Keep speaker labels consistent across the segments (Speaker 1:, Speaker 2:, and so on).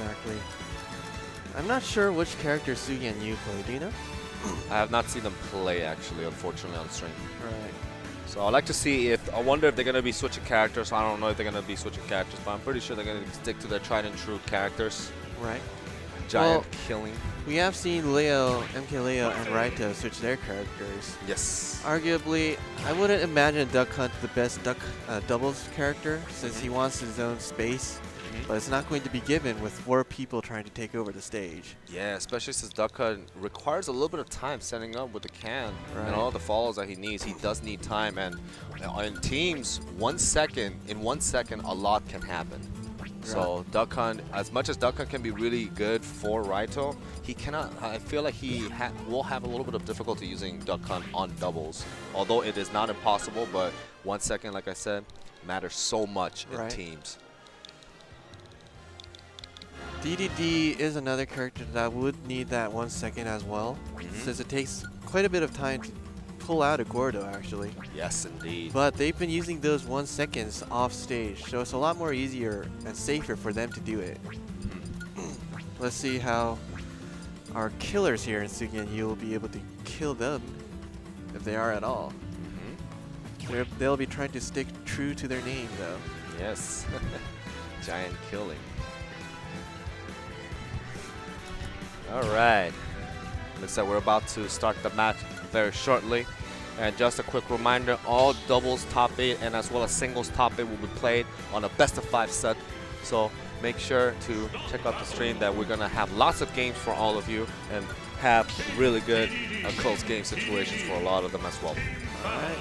Speaker 1: correctly. I'm not sure which character Sugi and Yu play. Do you know?
Speaker 2: I have not seen them play, actually, unfortunately, on stream.
Speaker 1: Right.
Speaker 2: So I'd like to see if, I wonder if they're going to be switching characters. I don't know if they're going to be switching characters, but I'm pretty sure they're going to stick to their tried and true characters.
Speaker 1: Right.
Speaker 2: Giant killing.
Speaker 1: We have seen Leo, MK Leo, and Raito switch their characters.
Speaker 2: Yes.
Speaker 1: Arguably, I wouldn't imagine Duck Hunt the best doubles character since he wants his own space. But it's not going to be given with 4 people trying to take over the stage.
Speaker 2: Yeah, especially since Duck Hunt requires a little bit of time setting up with the can and
Speaker 1: Right.
Speaker 2: all the follows that he needs. He does need time, and in teams, 1 second, in 1 second, a lot can happen. So Duck Hunt, as much as Duck Hunt can be really good for Raito, he cannot. I feel like he will have a little bit of difficulty using Duck Hunt on doubles. Although it is not impossible, but 1 second, like I said, matters so much in teams.
Speaker 1: DDD is another character that would need that 1 second as well, since it takes quite a bit of time to pull out a Gordo, actually.
Speaker 2: Yes, indeed.
Speaker 1: But they've been using those 1 seconds off stage, so it's a lot more easier and safer for them to do it. Let's see how our killers here in Sugi and Yu will be able to kill them, if they are at all. They'll be trying to stick true to their name, though.
Speaker 2: Yes. Giant killing. All right. Looks like we're about to start the match very shortly. And just a quick reminder, all doubles top 8 and as well as singles top 8 will be played on a best of 5 set. So make sure to check out the stream that we're going to have lots of games for all of you and have really good close game situations for a lot of them as well.
Speaker 1: All right.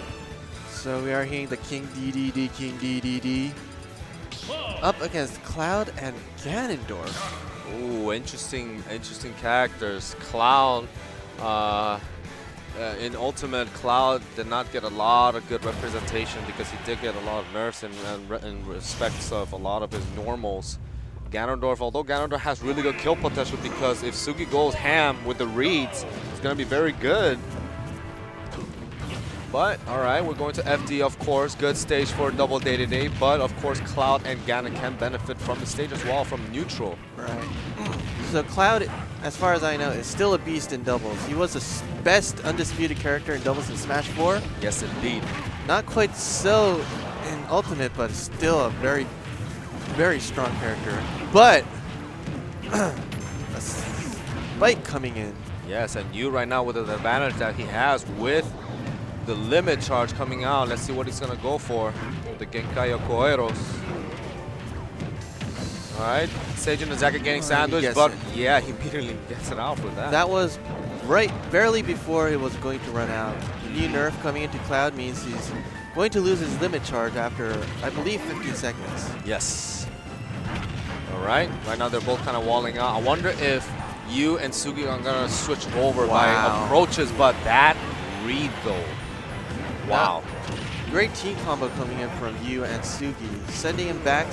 Speaker 1: So we are hearing the King DDD up against Cloud and Ganondorf.
Speaker 2: Ooh, interesting characters. Cloud, in Ultimate, Cloud did not get a lot of good representation because he did get a lot of nerfs in respects of a lot of his normals. Ganondorf, although Ganondorf has really good kill potential because if Sugi goes ham with the reads, it's going to be very good. But, alright, we're going to FD, of course. Good stage for double day-to-day. But, of course, Cloud and Ganon can benefit from the stage as well, from neutral.
Speaker 1: Right. So Cloud, as far as I know, is still a beast in doubles. He was the best undisputed character in doubles in Smash 4.
Speaker 2: Yes, indeed.
Speaker 1: Not quite so in Ultimate, but still a very, very strong character. But, a spike coming in.
Speaker 2: Yes, and Yu right now with the advantage that he has with the limit charge coming out. Let's see what he's going to go for. The Genkai Yokoeros. Alright, Seijun and Zaka getting sandwiched, but yeah, he immediately gets it out for that.
Speaker 1: That was barely before it was going to run out. The new nerf coming into Cloud means he's going to lose his limit charge after, I believe, 15 seconds.
Speaker 2: Yes. Alright, right now they're both kind of walling out. I wonder if Yu and Sugi are going to switch over by approaches, but that read though. Wow.
Speaker 1: Great team combo coming in from Yu and Sugi, sending him back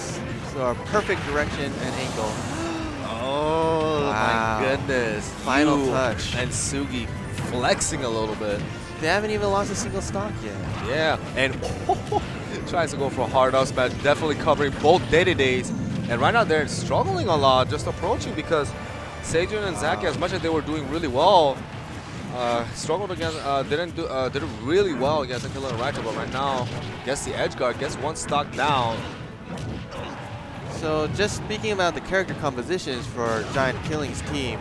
Speaker 1: to a perfect direction and angle.
Speaker 2: Oh my goodness.
Speaker 1: Final
Speaker 2: Yu
Speaker 1: touch.
Speaker 2: And Sugi flexing a little bit.
Speaker 1: They haven't even lost a single stock yet.
Speaker 2: Yeah, and tries to go for a hard up smash, definitely covering both day-to-days. And right now they're struggling a lot, just approaching because Seijun and Zaki, as much as they were doing really well, struggled against, did really well against Akila and Raito, but right now, gets the edge guard, gets one stock down.
Speaker 1: So just speaking about the character compositions for Giant Killing's team,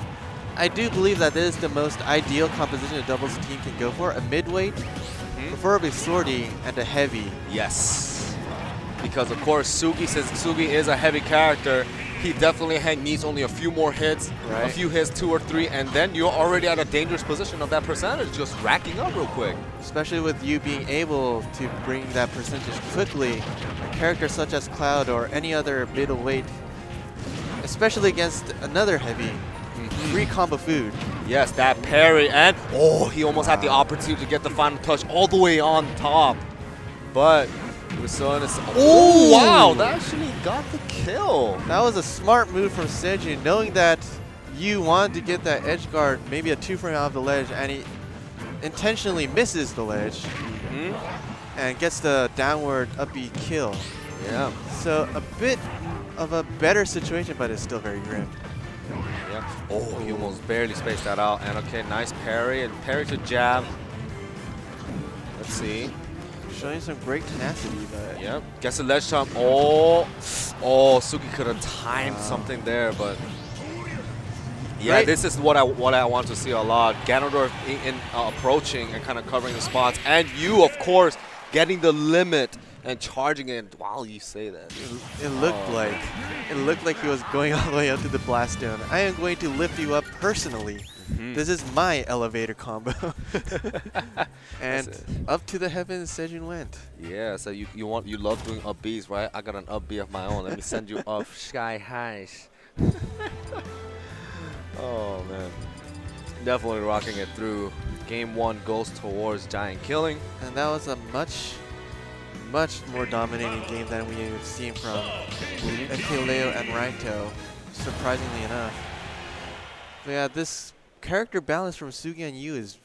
Speaker 1: I do believe that this is the most ideal composition a doubles team can go for. A midweight, preferably swordy, and a heavy.
Speaker 2: Yes. Because of course, Sugi, since Sugi is a heavy character, he definitely needs only a few more hits, a few hits, 2 or 3, and then you're already at a dangerous position of that percentage, just racking up real quick.
Speaker 1: Especially with you being able to bring that percentage quickly, a character such as Cloud or any other middleweight, especially against another heavy, free combo food.
Speaker 2: Yes, that parry, and he almost had the opportunity to get the final touch all the way on top. But it was so innocent. Oh, wow, that actually got the kill.
Speaker 1: That was a smart move from Seijun, knowing that you wanted to get that edge guard, maybe a 2-frame out of the ledge, and he intentionally misses the ledge and gets the downward up B kill.
Speaker 2: Yeah.
Speaker 1: So a bit of a better situation, but it's still very grim.
Speaker 2: Yeah. Oh, he almost barely spaced that out. And okay, nice parry and parry to jab. Let's see.
Speaker 1: Showing some great tenacity, but
Speaker 2: Yep. Gets a ledge jump. Oh, Sugi could have timed something there, but yeah,
Speaker 1: Right.
Speaker 2: this is what I want to see a lot. Ganondorf approaching and kind of covering the spots, and you, of course, getting the limit and charging it. While you say that,
Speaker 1: it looked like he was going all the way up to the blast zone. I am going to lift you up personally. This is my elevator combo. And up to the heavens Sejun went.
Speaker 2: yeah. So you love doing up Bs, right? I got an up B of my own. Let me send you up sky high. Oh man, definitely rocking it through. Game 1 goes towards giant killing.
Speaker 1: And that was a much more dominating game than we have seen from Leo and Raito, surprisingly enough. But yeah, this character balance from Sugi and Yu is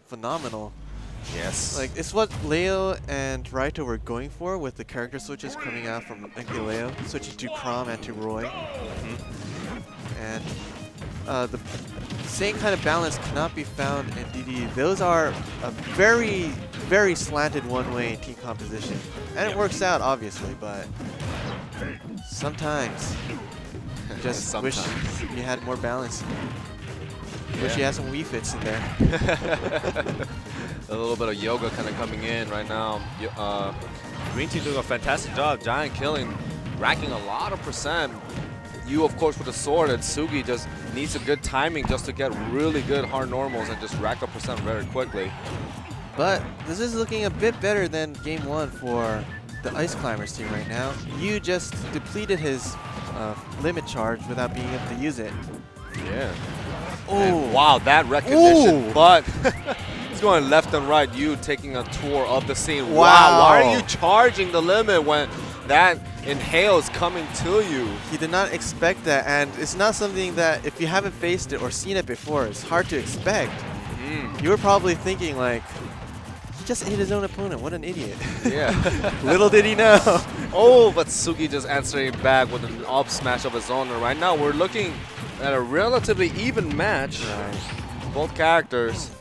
Speaker 1: phenomenal.
Speaker 2: Yes.
Speaker 1: Like, it's what Leo and Raito were going for with the character switches coming out from Leo, switching to Chrom and to Roy. And the same kind of balance cannot be found in DD. Those are a very, very slanted one-way team composition. And it works out, obviously, but sometimes you just wish you had more balance. Wish you had some Wii Fits in there.
Speaker 2: A little bit of yoga kind of coming in right now. Green team doing a fantastic job. Giant killing, racking a lot of percent. You, of course, with the sword, and Sugi just needs a good timing just to get really good hard normals and just rack up percent very quickly.
Speaker 1: But this is looking a bit better than Game 1 for the Ice Climbers team right now. You just depleted his limit charge without being able to use it.
Speaker 2: Yeah.
Speaker 1: Oh,
Speaker 2: And wow, that recognition.
Speaker 1: Ooh.
Speaker 2: But he's going left and right. You taking a tour of the scene.
Speaker 1: Wow.
Speaker 2: Why are you charging the limit when that inhale is coming to you?
Speaker 1: He did not expect that, and it's not something that, if you haven't faced it or seen it before, it's hard to expect. You were probably thinking, like, he just ate his own opponent. What an idiot.
Speaker 2: Yeah.
Speaker 1: Little did he know.
Speaker 2: Oh, but Sugi just answering back with an up smash of his own. And right now, we're looking at a relatively even match.
Speaker 1: Right.
Speaker 2: Both characters.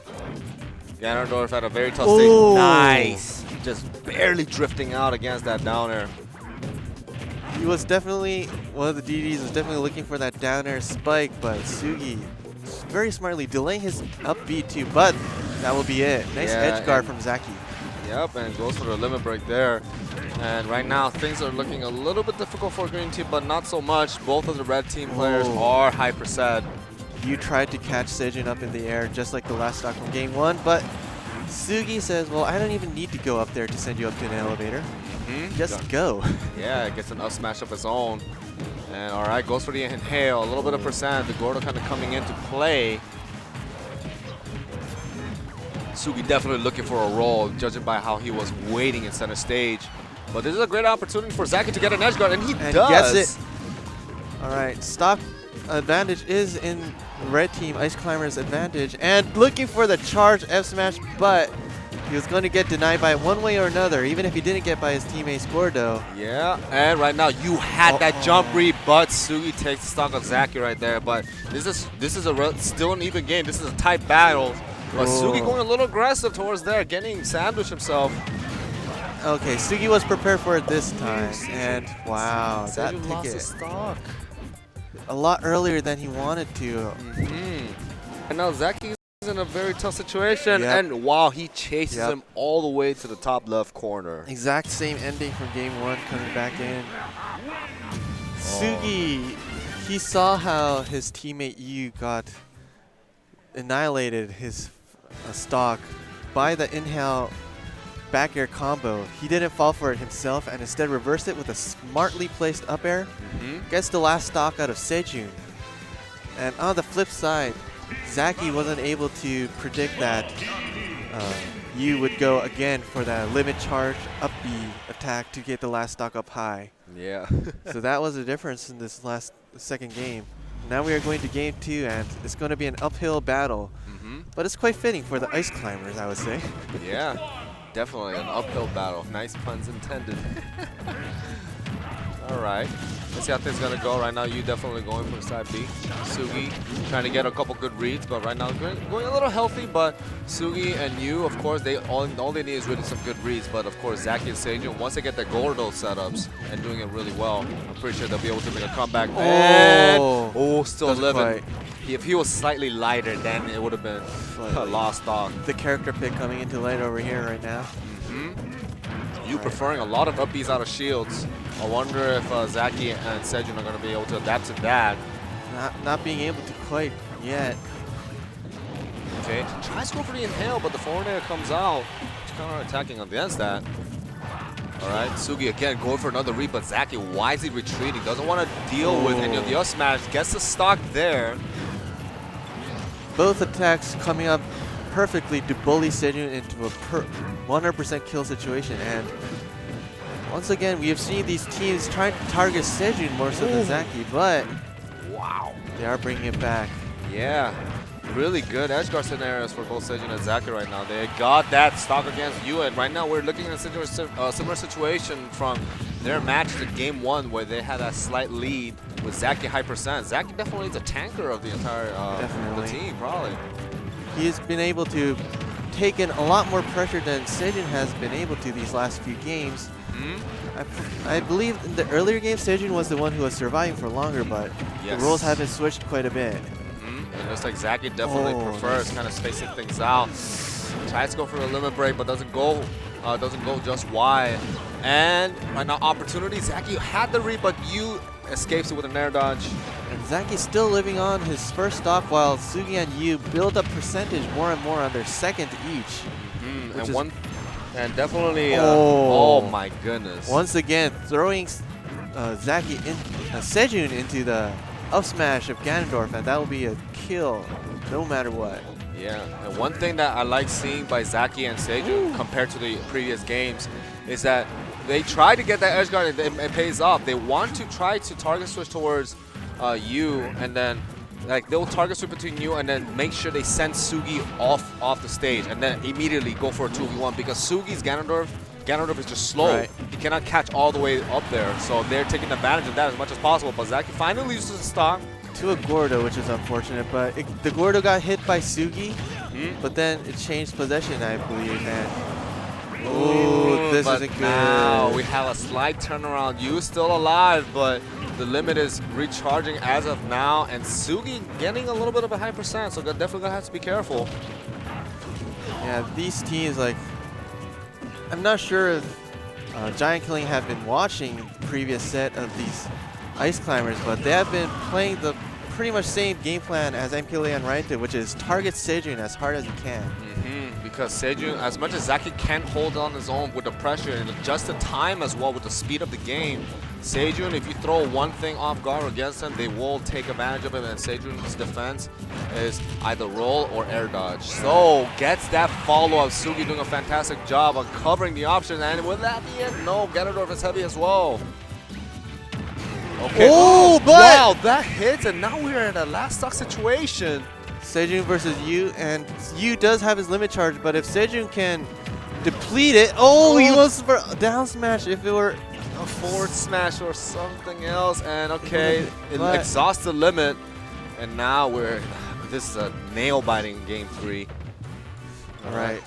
Speaker 2: Ganondorf had a very tough
Speaker 1: Ooh.
Speaker 2: stage. Nice. Just barely drifting out against that down air.
Speaker 1: He was definitely, one of the DDs was definitely looking for that down air spike, but Sugi very smartly delaying his up B too, but that will be it. Nice
Speaker 2: Yeah,
Speaker 1: edge guard from Zaki.
Speaker 2: Yep, and goes for the limit break there. And right now, things are looking a little bit difficult for green team, but not so much. Both of the red team players
Speaker 1: Whoa.
Speaker 2: are high percent.
Speaker 1: You tried to catch Sejun up in the air just like the last stock from Game 1, but Sugi says, well, I don't even need to go up there to send you up to an elevator. Just go.
Speaker 2: Yeah, gets an up smash of his own. And all right, goes for the inhale. A little bit of percent. The Gordo kind of coming into play. Sugi definitely looking for a roll, judging by how he was waiting in center stage. But this is a great opportunity for Zaki to get an edge guard, and he does.
Speaker 1: Gets it. All right, stock advantage is in red team, Ice Climber's advantage, and looking for the charge F smash, but he was going to get denied by one way or another, even if he didn't get by his teammate Gordo.
Speaker 2: Yeah, and right now you had that jump read, but Sugi takes the stock of Zaki right there. But this is still an even game. This is a tight battle. But Sugi going a little aggressive towards there, getting sandwiched himself.
Speaker 1: Okay, Sugi was prepared for it this time, and wow, that
Speaker 2: Zaki
Speaker 1: took
Speaker 2: lost
Speaker 1: it
Speaker 2: his stock.
Speaker 1: a lot earlier than he wanted to.
Speaker 2: And now Zaki's in a very tough situation,
Speaker 1: Yep.
Speaker 2: and wow, he chases
Speaker 1: Yep.
Speaker 2: him all the way to the top left corner.
Speaker 1: Exact same ending from Game 1 coming back in. Sugi, he saw how his teammate Yu got annihilated his stock by the inhale back air combo. He didn't fall for it himself and instead reversed it with a smartly placed up air. Gets the last stock out of Sejun. And on the flip side, Zaki wasn't able to predict that Yu would go again for that limit charge up B attack to get the last stock up high.
Speaker 2: Yeah.
Speaker 1: So that was the difference in this second game. Now we are going to Game 2, and it's going to be an uphill battle. But it's quite fitting for the Ice Climbers, I would say.
Speaker 2: Yeah, definitely an uphill battle. Nice puns intended. All right. Let's see how things gonna go. Right now, you definitely going for side B. Sugi trying to get a couple good reads, but right now going a little healthy. But Sugi and you, of course, they all they need is really some good reads. But of course, Zaki and Seijun, once they get their Gordo setups and doing it really well, I'm pretty sure they'll be able to make a comeback. And, still living. If he was slightly lighter, then it would have been a lost dog.
Speaker 1: The character pick coming into light over here right now.
Speaker 2: You preferring a lot of up Bs out of shields. I wonder if Zaki and Seijun are going to be able to adapt to that.
Speaker 1: Not being able to quite yet.
Speaker 2: Okay, tries to go for the inhale, but the forward air comes out. He's counter-attacking against that. All right, Sugi again going for another read, but Zaki wisely retreating. Doesn't want to deal with any of the up smash. Gets the stock there.
Speaker 1: Both attacks coming up perfectly to bully Seijun into a 100% kill situation. And once again, we have seen these teams trying to target Seijun more so than Zaki, but
Speaker 2: wow,
Speaker 1: they are bringing it back.
Speaker 2: Yeah, really good edge guard scenarios for both Seijun and Zaki right now. They got that stock against you, and right now we're looking at a similar situation from their matches in Game 1 where they had a slight lead with Zaki high percent. Zaki definitely is a tanker of the entire the team, probably.
Speaker 1: He's been able to take in a lot more pressure than Seijun has been able to these last few games. I believe in the earlier games, Seijun was the one who was surviving for longer, but the roles have been switched quite a bit.
Speaker 2: And it looks like Zaki definitely prefers kind of spacing things out. Tries to go for a limit break, but doesn't go just wide. And right now, opportunity. Zaki had the read, but you escapes it with an air dodge.
Speaker 1: And Zaki's still living on his first stock, while Sugi and Yu build up percentage more and more on their second each.
Speaker 2: And definitely, oh my goodness.
Speaker 1: Once again, throwing Seijun into the up smash of Ganondorf, and that will be a kill no matter what.
Speaker 2: Yeah, and one thing that I like seeing by Zaki and Seijun compared to the previous games is that they try to get that edge guard and it pays off. They want to try to target switch towards you, and then like they'll target switch between you and then make sure they send Sugi off the stage and then immediately go for a 2v1 because Sugi's Ganondorf is just slow.
Speaker 1: Right.
Speaker 2: He cannot catch all the way up there, so they're taking advantage of that as much as possible. But Zaki finally uses the stock
Speaker 1: to a Gordo, which is unfortunate, but the Gordo got hit by Sugi, but then it changed possession, I believe, and this isn't good.
Speaker 2: Now we have a slight turnaround. You still alive, but the limit is recharging as of now, and Sugi getting a little bit of a high percent, so definitely gonna have to be careful.
Speaker 1: Yeah, these teams, like, I'm not sure if Giant Killing have been watching the previous set of these Ice Climbers, but they have been playing the pretty much same game plan as MKLA and Riot did, which is target Seijun as hard as you can.
Speaker 2: Because Seijun, as much as Zaki can't hold on his own with the pressure and adjust the time as well with the speed of the game, Seijun, if you throw one thing off guard against him, they will take advantage of it, and Seijun's defense is either roll or air dodge. So, gets that follow-up. Sugi doing a fantastic job on covering the options, and will that be it? No, Ganondorf is heavy as well. Okay.
Speaker 1: Oh, but
Speaker 2: wow, that hits, and now we're in a last stock situation.
Speaker 1: Seijun versus Yu, and Yu does have his limit charge, but if Seijun can deplete it, he wants for down smash if it were
Speaker 2: a forward smash or something else, and okay, it exhausts the limit, and now this is a nail-biting game 3.
Speaker 1: All right,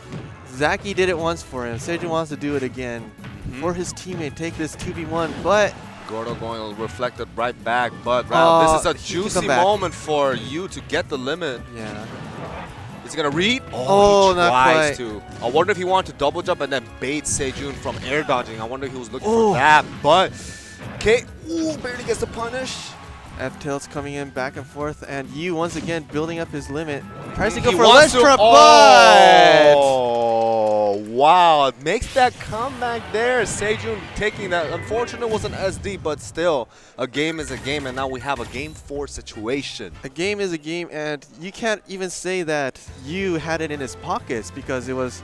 Speaker 1: Zaki did it once for him. Seijun wants to do it again for his teammate, take this 2v1, but
Speaker 2: Gordo going reflected right back, but this is a juicy moment for you to get the limit.
Speaker 1: Yeah.
Speaker 2: Is he gonna read? He
Speaker 1: not
Speaker 2: tries
Speaker 1: quite.
Speaker 2: to. I wonder if he wanted to double jump and then bait Seijun from air dodging. I wonder if he was looking for that, but okay, barely gets the punish.
Speaker 1: F-Tail's coming in back and forth, and Yu once again building up his limit. Tries to go for a ledge trap, but
Speaker 2: wow, it makes that comeback there. Seijun taking that. Unfortunate was an SD, but still, a game is a game, and now we have a game 4 situation.
Speaker 1: A game is a game, and you can't even say that Yu had it in his pockets because it was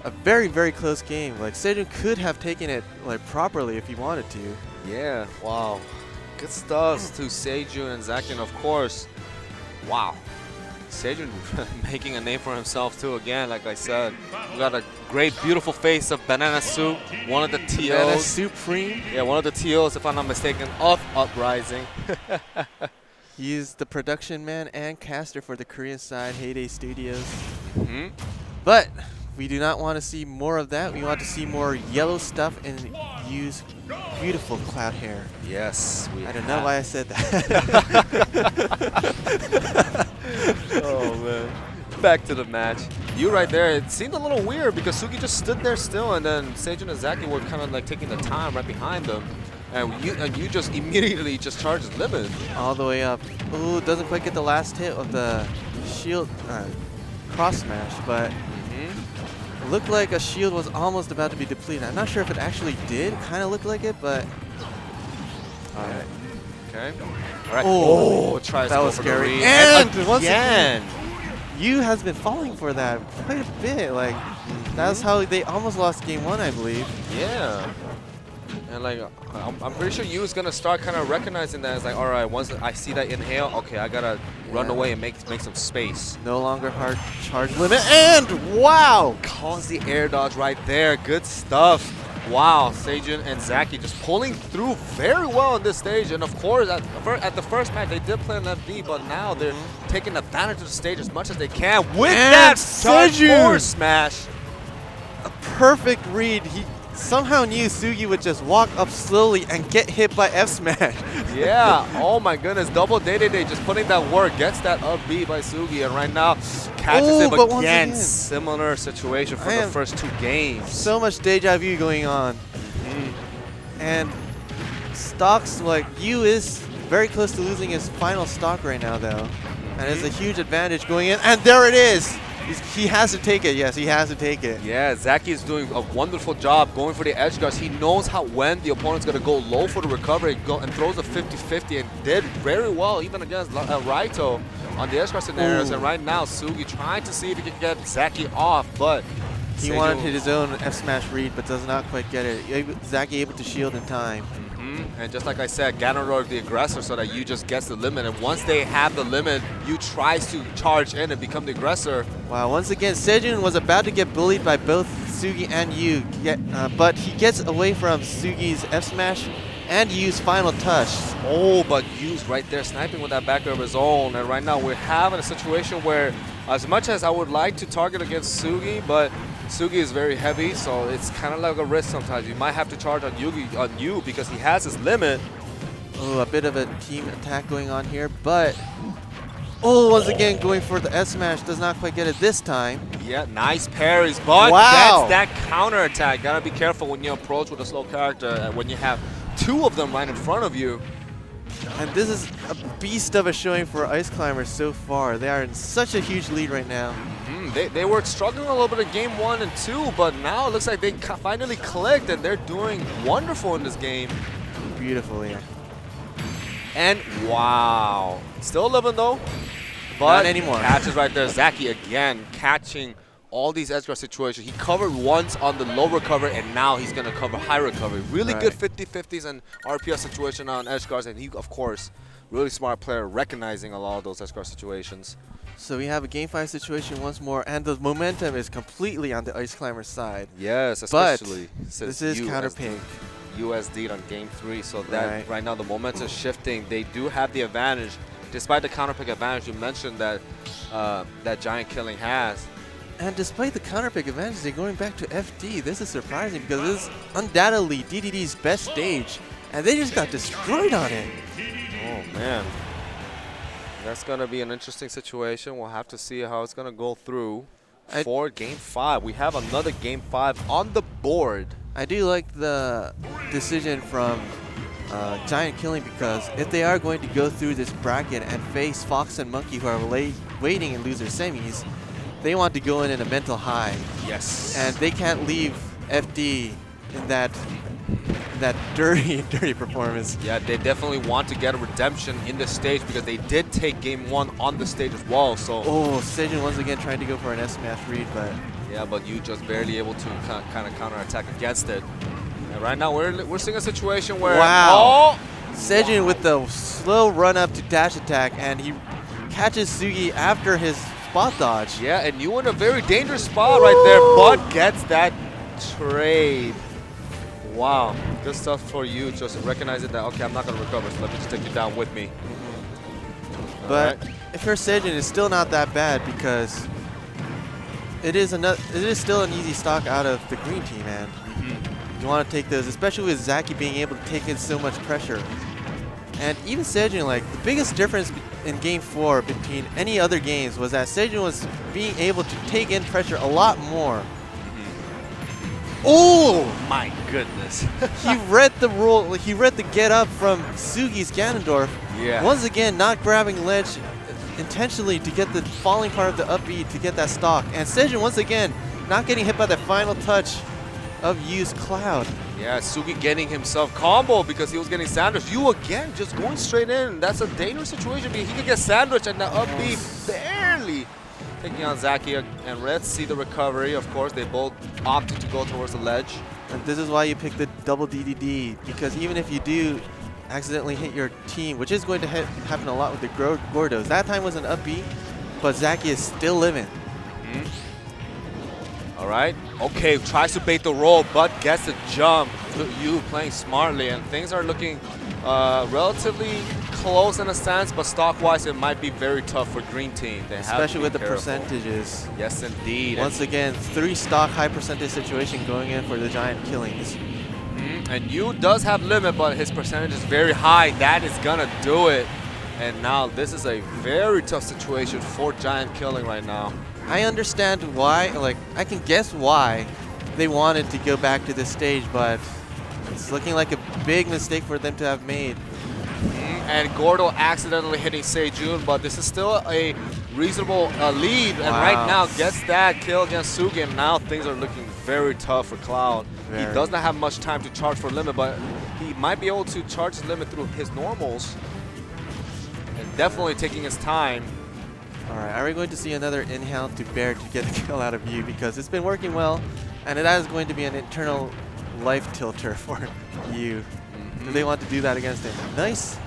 Speaker 1: a very, very close game. Like, Seijun could have taken it like properly if he wanted to.
Speaker 2: Yeah, wow. Good stuff to Seijun and Zaki, and of course, wow. Sejun making a name for himself too. Again, like I said, we got a great, beautiful face of Banana Soup, one of the
Speaker 1: Banana
Speaker 2: TOs.
Speaker 1: Supreme.
Speaker 2: Yeah, one of the TOs, if I'm not mistaken, of Uprising.
Speaker 1: He's the production man and caster for the Korean side, Heyday Studios.
Speaker 2: Hmm.
Speaker 1: But we do not want to see more of that. We want to see more yellow stuff and use beautiful cloud hair.
Speaker 2: Yes,
Speaker 1: I don't know why I said that.
Speaker 2: Oh man. Back to the match. You right there, it seemed a little weird because Sugi just stood there still, and then Sejun and Zaki were kind of like taking the time right behind them. And you just immediately just charged limit.
Speaker 1: All the way up. Ooh, doesn't quite get the last hit of the shield cross smash, but it looked like a shield was almost about to be depleted. I'm not sure if it actually did. Kind of looked like it, but. All right.
Speaker 2: Okay. All right.
Speaker 1: Oh,
Speaker 2: tries
Speaker 1: that
Speaker 2: to go
Speaker 1: was
Speaker 2: for the
Speaker 1: scary.
Speaker 2: read.
Speaker 1: And once
Speaker 2: again.
Speaker 1: Yu has been falling for that quite a bit. Like, that's how they almost lost game 1, I believe.
Speaker 2: Yeah. And like, I'm pretty sure Yu is gonna start kind of recognizing that. It's like, all right, once I see that inhale, okay, I gotta run away and make some space.
Speaker 1: No longer hard charge limit, and wow!
Speaker 2: Calls the air dodge right there. Good stuff. Wow, Sejun and Zaki just pulling through very well in this stage. And of course, at the first match, they did play on FD, but now they're taking advantage of the stage as much as they can with that charge forward smash.
Speaker 1: A perfect read. He somehow knew Sugi would just walk up slowly and get hit by F smash.
Speaker 2: Yeah, oh my goodness, double day just putting that work, gets that up B by Sugi, and right now catches him
Speaker 1: but once
Speaker 2: again.
Speaker 1: again,
Speaker 2: Similar situation for the first 2 games.
Speaker 1: So much deja vu going on. And stocks, like, Yu is very close to losing his final stock right now, though. And it's a huge advantage going in, and there it is! He has to take it. Yes, he has to take it.
Speaker 2: Yeah, Zaki is doing a wonderful job going for the edge guards. He knows when the opponent's going to go low for the recovery and throws a 50-50 and did very well even against Raito on the edge guard scenarios. And right now, Sugi trying to see if he can get Zaki off, but
Speaker 1: he wanted his own F smash read, but does not quite get it. Zaki able to shield in time.
Speaker 2: And just like I said, Ganon rode the aggressor so that Yu just gets the limit. And once they have the limit, Yu tries to charge in and become the aggressor.
Speaker 1: Wow, once again, Sejun was about to get bullied by both Sugi and Yu, but he gets away from Sugi's F smash and Yu's final touch.
Speaker 2: Oh, but Yu's right there sniping with that backer of his own. And right now we're having a situation where, as much as I would like to target against Sugi, but Sugi is very heavy, so it's kind of like a risk sometimes. You might have to charge on Yu because he has his limit.
Speaker 1: Oh, a bit of a team attack going on here, but once again going for the S smash, does not quite get it this time.
Speaker 2: Yeah, nice parries, but
Speaker 1: wow,
Speaker 2: gets that counter attack. Gotta be careful when you approach with a slow character and when you have 2 of them right in front of you.
Speaker 1: And this is a beast of a showing for Ice Climbers so far. They are in such a huge lead right now.
Speaker 2: They were struggling a little bit in game 1 and 2, but now it looks like they finally clicked and they're doing wonderful in this game.
Speaker 1: Beautiful, yeah.
Speaker 2: And wow. Still living though. But
Speaker 1: not anymore.
Speaker 2: Catches right there. Zaki again catching all these edge guard situations. He covered once on the low recovery, and now he's going to cover high recovery. Really good 50-50s and RPS situation on edge guards, and he, of course, really smart player recognizing a lot of those edge guard situations.
Speaker 1: So we have a game 5 situation once more, and the momentum is completely on the Ice Climber side.
Speaker 2: Yes, especially
Speaker 1: since this is counter pick.
Speaker 2: USD on game 3, so that right now the momentum is shifting. They do have the advantage, despite the counter pick advantage you mentioned that that Giant Killing has.
Speaker 1: And despite the counter pick advantage, they're going back to FD. This is surprising because this is undoubtedly DDD's best stage, and they just got destroyed on it.
Speaker 2: Oh man, that's gonna be an interesting situation. We'll have to see how it's gonna go through for game 5. We have another game 5 on the board.
Speaker 1: I do like the decision from Giant Killing because if they are going to go through this bracket and face Fox and Monkey, who are waiting in loser semis, they want to go in a mental high.
Speaker 2: Yes.
Speaker 1: And they can't leave FD in that dirty performance.
Speaker 2: Yeah, they definitely want to get a redemption in the stage because they did take game 1 on the stage as well. So
Speaker 1: Sejun once again trying to go for an S smash read, but
Speaker 2: yeah, but you just barely able to kind of counter attack against it. And right now we're seeing a situation where
Speaker 1: Sejun with the slow run up to dash attack, and he catches Sugi after his spot dodge.
Speaker 2: Yeah, and you in a very dangerous spot right there, but gets that trade. Wow, good stuff for you. Just recognizing that, okay, I'm not going to recover, so let me just take you down with me.
Speaker 1: But if you're Sejun, it's still not that bad because it is still an easy stock out of the green team, and you want to take those, especially with Zaki being able to take in so much pressure. And even Sejun, like, the biggest difference in Game 4 between any other games was that Sejun was being able to take in pressure a lot more.
Speaker 2: Oh my goodness.
Speaker 1: He read the roll, he read the get up from Sugi's Ganondorf.
Speaker 2: Yeah.
Speaker 1: Once again, not grabbing ledge intentionally to get the falling part of the up B to get that stock. And Sejun, once again, not getting hit by the final touch of Yu's Cloud.
Speaker 2: Yeah, Sugi getting himself combo because he was getting sandwiched. You again just going straight in. That's a dangerous situation because he could get sandwiched and the up B barely taking on Zaki. And let's see the recovery. Of course, they both opted to go towards the ledge.
Speaker 1: And this is why you pick the double DDD, because even if you do accidentally hit your team, which is going to happen a lot with the Gordos. That time was an up B, but Zaki is still living.
Speaker 2: All right. Okay, tries to bait the roll, but gets the jump. You playing smartly, and things are looking relatively close in a sense, but stock-wise, it might be very tough for green team. They
Speaker 1: especially with the
Speaker 2: careful.
Speaker 1: Percentages.
Speaker 2: Yes, indeed.
Speaker 1: Once again, 3 stock high percentage situation going in for the giant killings.
Speaker 2: And Yu does have limit, but his percentage is very high. That is gonna do it. And now this is a very tough situation for giant killing right now.
Speaker 1: I understand why, like, I can guess why they wanted to go back to this stage, but it's looking like a big mistake for them to have made.
Speaker 2: And Gordo accidentally hitting Sejun, but this is still a reasonable lead. And right now gets that kill against Sugi, and now things are looking very tough for Cloud. He does not have much time to charge for limit, but he might be able to charge his limit through his normals. And definitely taking his time.
Speaker 1: Alright, are we going to see another inhale to Bear to get the kill out of Yu? Because it's been working well, and it is going to be an internal life tilter for Yu. Do they want to do that against him? Nice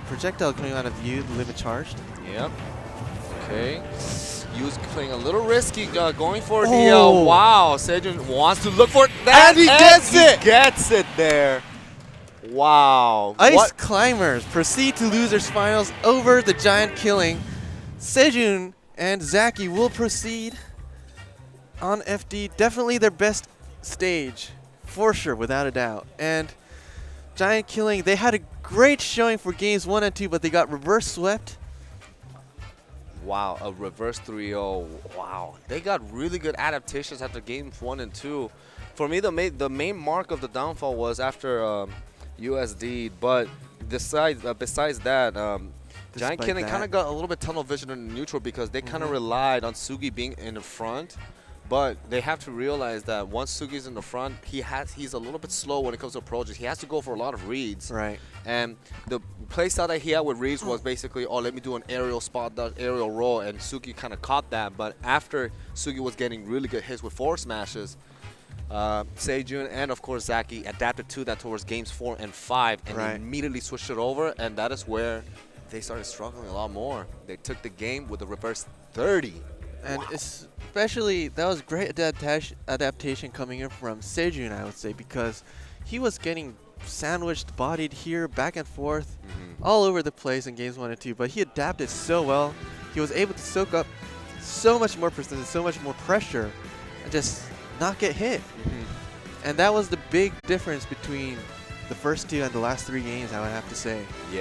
Speaker 1: projectile coming out of Yu, the limit charged.
Speaker 2: Yep. Okay. Yu's playing a little risky, going for the wow. Sejun wants to look for that,
Speaker 1: and he gets it.
Speaker 2: He gets it there. Wow.
Speaker 1: Ice Climbers proceed to losers finals over the giant killing. Sejun and Zaki will proceed on FD. Definitely their best stage, for sure, without a doubt. And giant killing, they had a great showing for games 1 and 2, but they got reverse swept.
Speaker 2: Wow, a reverse 3-0. Wow. They got really good adaptations after games 1 and 2. For me, the main mark of the downfall was after USD, but besides that, Giant Killing kind of got a little bit tunnel vision in neutral because they kind of relied on Sugi being in the front. But they have to realize that once Sugi's in the front, he's a little bit slow when it comes to approaches. He has to go for a lot of reads.
Speaker 1: Right.
Speaker 2: And the playstyle that he had with reads was basically, oh, let me do an aerial spot, aerial roll, and Sugi kind of caught that. But after Sugi was getting really good hits with forward smashes, Sejun and of course Zaki adapted to that towards games 4 and 5 and immediately switched it over, and that is where they started struggling a lot more. They took the game with a reverse 30.
Speaker 1: And especially, that was great adaptation coming in from Sejun, I would say, because he was getting sandwiched, bodied here, back and forth, all over the place in games 1 and 2, but he adapted so well. He was able to soak up so much more percentage, so much more pressure, and just not get hit. And that was the big difference between the first 2 and the last 3 games, I would have to say.
Speaker 2: Yeah.